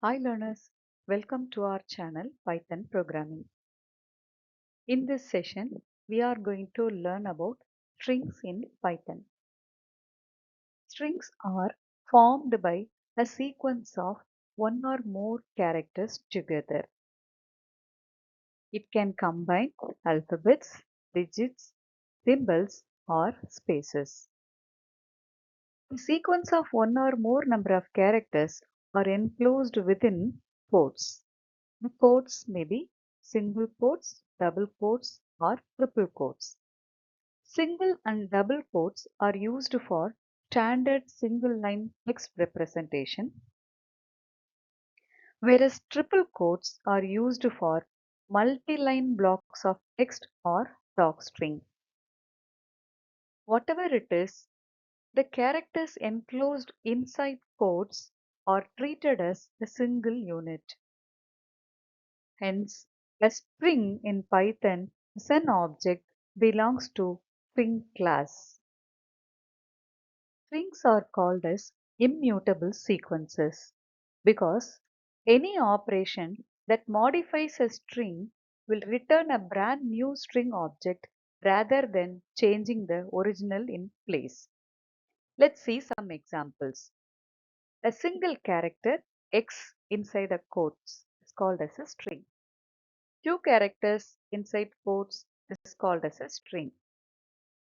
Hi learners, welcome to our channel Python Programming. In this session, we are going to learn about strings in Python. Strings are formed by a sequence of one or more characters together. It can combine alphabets, digits, symbols, or spaces. The sequence of one or more number of characters are enclosed within quotes. The quotes may be single quotes, double quotes, or triple quotes. Single and double quotes are used for standard single line text representation, whereas triple quotes are used for multi-line blocks of text or docstring. Whatever it is, the characters enclosed inside quotes are treated as a single unit. Hence, a string in Python is an object belongs to string class. Strings are called as immutable sequences because any operation that modifies a string will return a brand new string object rather than changing the original in place. Let's see some examples. A single character X inside a quotes is called as a string. Two characters inside quotes is called as a string.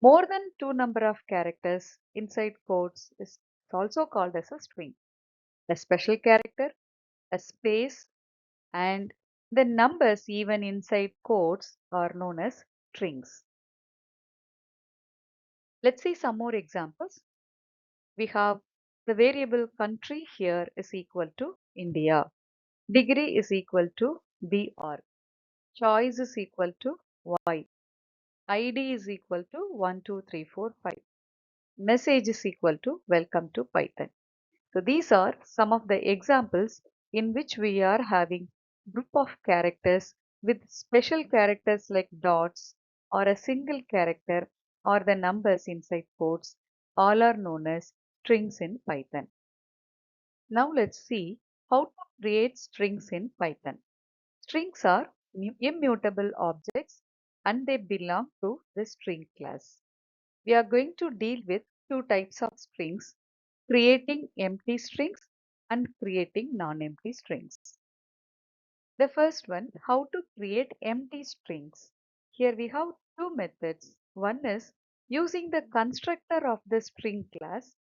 More than two number of characters inside quotes is also called as a string. A special character, a space, and the numbers even inside quotes are known as strings. Let's see some more examples. We have the variable country here is equal to India. Degree is equal to BR. Choice is equal to Y. ID is equal to 12345. Message is equal to welcome to Python. So these are some of the examples in which we are having group of characters with special characters like dots or a single character or the numbers inside quotes. All are known as strings in Python. Now let's see how to create strings in Python. Strings are immutable objects and they belong to the string class. We are going to deal with two types of strings, creating empty strings and creating non-empty strings. The first one, how to create empty strings. Here we have two methods. One is using the constructor of the string class.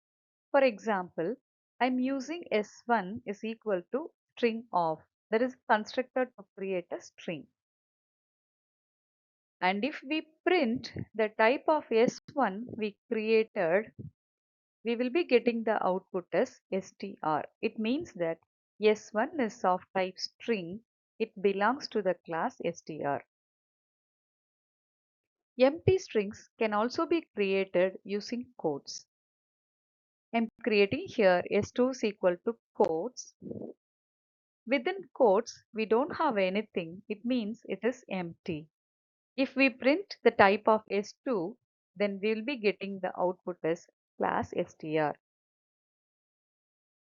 For example, I'm using s1 is equal to string of. That is constructor to create a string. And if we print the type of s1 we created, we will be getting the output as str. It means that s1 is of type string. It belongs to the class str. Empty strings can also be created using quotes. I'm creating here s2 is equal to quotes. Within quotes, we don't have anything. It means it is empty. If we print the type of s2, then we will be getting the output as class str.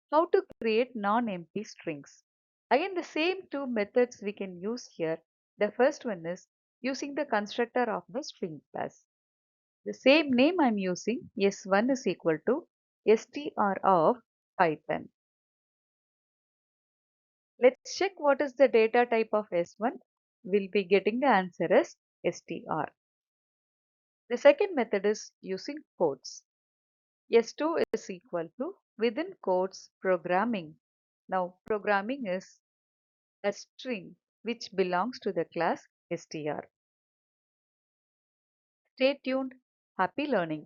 How to create non-empty strings. Again, the same two methods we can use here. The first one is using the constructor of the string class. The same name I'm using, s1 is equal to str of Python. Let's check what is the data type of s1. We'll be getting the answer as str. The second method is using quotes. S2 is equal to within quotes programming. Now programming is a string which belongs to the class str. Stay tuned. Happy learning.